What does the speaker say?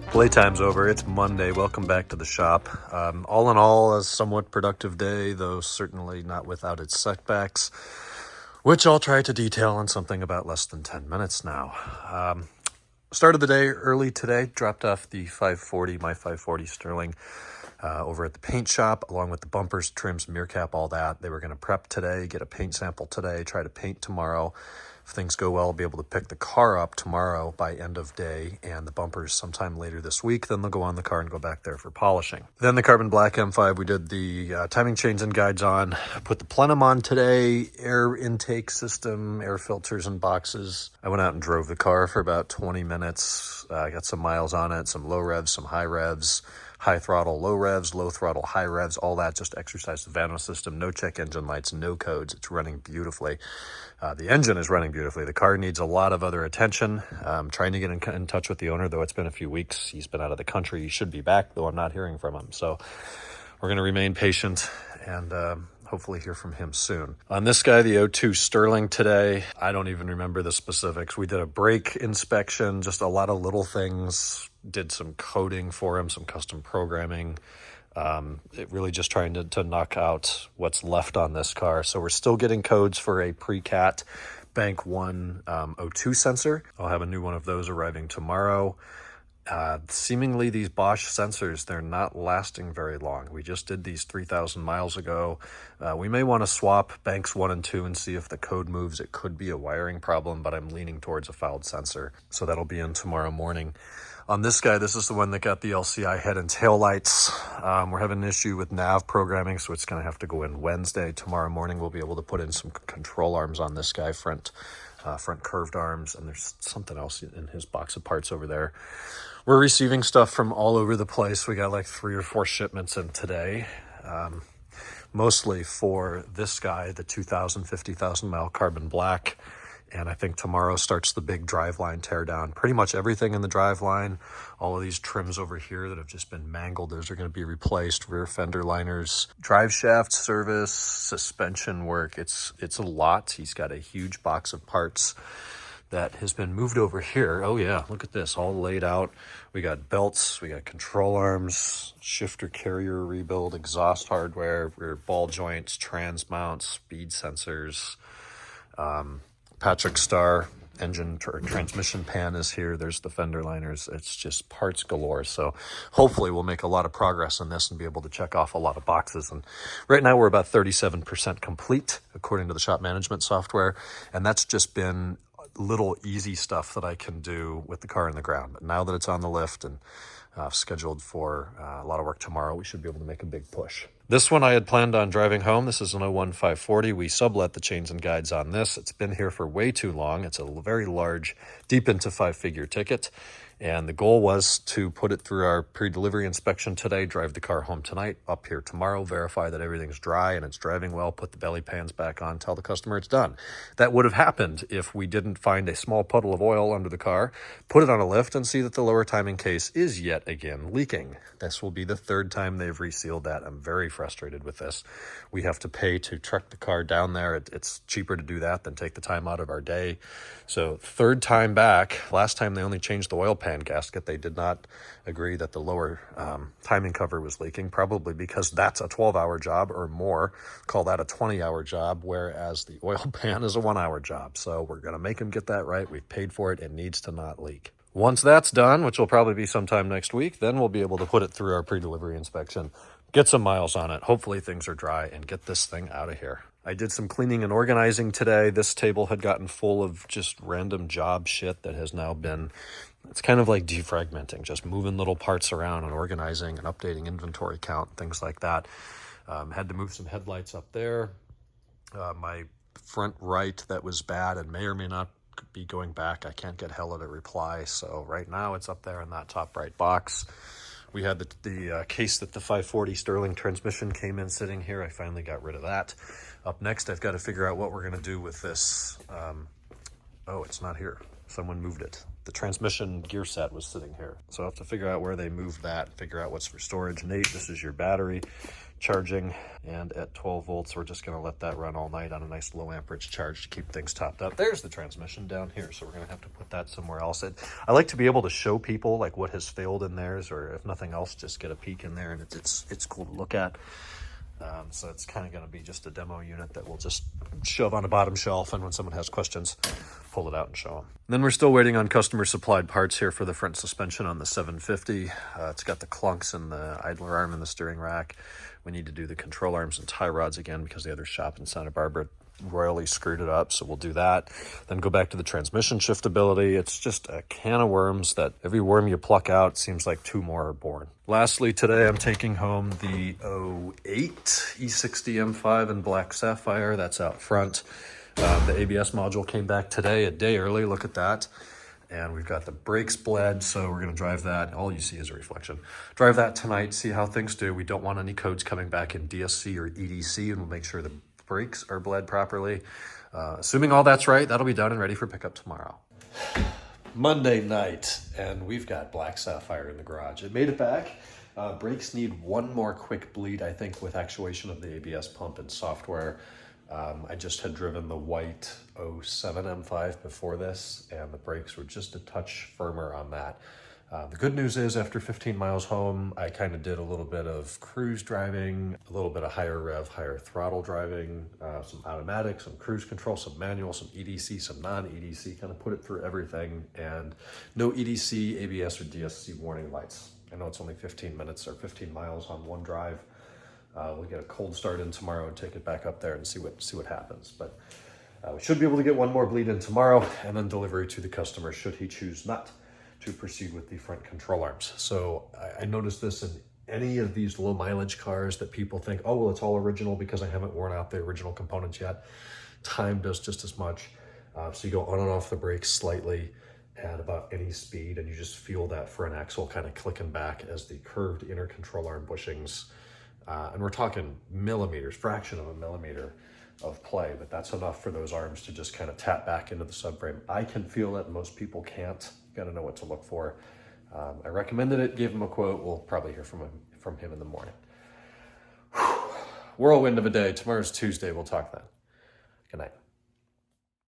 Playtime's over. It's Monday. Welcome back to the shop. All in all, a somewhat productive day, though certainly not without its setbacks, which I'll try to detail in something about less than 10 minutes now. Started the day early today, dropped off the 540, my 540 Sterling, over at the paint shop, along with the bumpers, trims, mirror cap, all that. They were going to prep today, get a paint sample today, try to paint tomorrow. If things go well, I'll be able to pick the car up tomorrow by end of day and the bumpers sometime later this week. Then they'll go on the car and go back there for polishing. Then the carbon black M5, we did the timing chains and guides on, put the plenum on today, air intake system, air filters and boxes. I went out and drove the car for about 20 minutes. I got some miles on it, some low revs, some high revs. High throttle, low revs, low throttle, high revs, all that, just exercise the Vano system, no check engine lights, no codes. It's running beautifully. The engine is running beautifully. The car needs a lot of other attention. I'm trying to get in touch with the owner, though it's been a few weeks. He's been out of the country. He should be back, though I'm not hearing from him. So we're going to remain patient and hopefully hear from him soon. On this guy, the 02 Sterling today, I don't even remember the specifics. We did a brake inspection, just a lot of little things, did some coding for him, some custom programming. It really just trying to knock out what's left on this car. So we're still getting codes for a pre-cat Bank 1 O2 sensor. I'll have a new one of those arriving tomorrow. Seemingly these Bosch sensors, they're not lasting very long. We just did these 3,000 miles ago. We may want to swap Banks 1 and 2 and see if the code moves. It could be a wiring problem, but I'm leaning towards a fouled sensor. So that'll be in tomorrow morning. On this guy, this is the one that got the LCI head and tail lights. We're having an issue with nav programming, so it's going to have to go in Wednesday. Tomorrow morning, we'll be able to put in some control arms on this guy, front curved arms, and there's something else in his box of parts over there. We're receiving stuff from all over the place. We got like 3 or 4 shipments in today, mostly for this guy, the 2,000, 50,000 mile carbon black. And I think tomorrow starts the big driveline teardown. Pretty much everything in the driveline, all of these trims over here that have just been mangled, those are going to be replaced. Rear fender liners, drive shaft service, suspension work. It's a lot. He's got a huge box of parts that has been moved over here. Oh yeah, look at this, all laid out. We got belts, we got control arms, shifter carrier rebuild, exhaust hardware, rear ball joints, trans mounts, speed sensors, Patrick Star engine transmission pan is here. There's the fender liners. It's just parts galore. So hopefully we'll make a lot of progress on this and be able to check off a lot of boxes. And right now we're about 37% complete according to the shop management software. And that's just been little easy stuff that I can do with the car in the ground. But now that it's on the lift and scheduled for a lot of work tomorrow, we should be able to make a big push. This one I had planned on driving home. This is an 01 540. We sublet the chains and guides on this. It's been here for way too long. It's a very large, deep into 5-figure ticket. And the goal was to put it through our pre-delivery inspection today, drive the car home tonight, up here tomorrow, verify that everything's dry and it's driving well, put the belly pans back on, tell the customer it's done. That would have happened if we didn't find a small puddle of oil under the car, put it on a lift, and see that the lower timing case is yet again leaking. This will be the 3rd time they've resealed that. I'm very frustrated with this. We have to pay to truck the car down there. It's cheaper to do that than take the time out of our day. So 3rd time back. Last time they only changed the oil pan gasket. They did not agree that the lower timing cover was leaking, probably because that's a 12-hour job or more. Call that a 20-hour job, whereas the oil pan is a 1-hour job. So we're going to make them get that right. We've paid for it. It needs to not leak. Once that's done, which will probably be sometime next week, then we'll be able to put it through our pre-delivery inspection, get some miles on it. Hopefully things are dry and get this thing out of here. I did some cleaning and organizing today. This table had gotten full of just random job shit that has now been, it's kind of like defragmenting, just moving little parts around and organizing and updating inventory count, things like that. Had to move some headlights up there. My front right that was bad and may or may not be going back. I can't get Hella to reply. So right now it's up there in that top right box. We had the case that the 540 Sterling transmission came in sitting here. I finally got rid of that. Up next, I've got to figure out what we're going to do with this. Oh, it's not here. Someone moved it. The transmission gear set was sitting here. So I'll have to figure out where they moved that, figure out what's for storage. Nate, this is your battery charging, and at 12 volts, we're just gonna let that run all night on a nice low amperage charge to keep things topped up. There's the transmission down here, so we're gonna have to put that somewhere else. I like to be able to show people like what has failed in theirs, or if nothing else, just get a peek in there, and it's cool to look at. So it's kind of going to be just a demo unit that we'll just shove on a bottom shelf, and when someone has questions, pull it out and show them. And then we're still waiting on customer supplied parts here for the front suspension on the 750. It's got the clunks and the idler arm and the steering rack. We need to do the control arms and tie rods again because the other shop in Santa Barbara royally screwed it up, so we'll do that. Then go back to the transmission shiftability. It's just a can of worms that every worm you pluck out seems like two more are born. Lastly, today I'm taking home the 08 E60 M5 in black sapphire. That's out front. The ABS module came back today, a day early. Look at that. And we've got the brakes bled, so we're gonna drive that. All you see is a reflection. Drive that tonight, see how things do. We don't want any codes coming back in DSC or EDC, and we'll make sure the brakes are bled properly. Assuming all that's right, that'll be done and ready for pickup tomorrow. Monday night, and we've got black sapphire in the garage. It made it back. Brakes need one more quick bleed, I think, with actuation of the ABS pump and software. I just had driven the white 07 M5 before this, and the brakes were just a touch firmer on that. The good news is after 15 miles home, I kind of did a little bit of cruise driving, a little bit of higher rev, higher throttle driving, some automatic, some cruise control, some manual, some EDC, some non-EDC, kind of put it through everything, and no EDC, ABS, or DSC warning lights. I know it's only 15 minutes or 15 miles on one drive. We'll get a cold start in tomorrow and take it back up there and see what happens. But we should be able to get one more bleed in tomorrow, and then delivery to the customer should he choose not to proceed with the front control arms. So I noticed this in any of these low mileage cars that people think, oh, well, it's all original because I haven't worn out the original components yet. Time does just as much. So you go on and off the brakes slightly at about any speed, and you just feel that front axle kind of clicking back as the curved inner control arm bushings, and we're talking millimeters, fraction of a millimeter of play, but that's enough for those arms to just kind of tap back into the subframe. I can feel it, most people can't. Got to know what to look for. I recommended it, gave him a quote. We'll probably hear from him in the morning. Whirlwind of a day. Tomorrow's Tuesday. We'll talk then. Good night.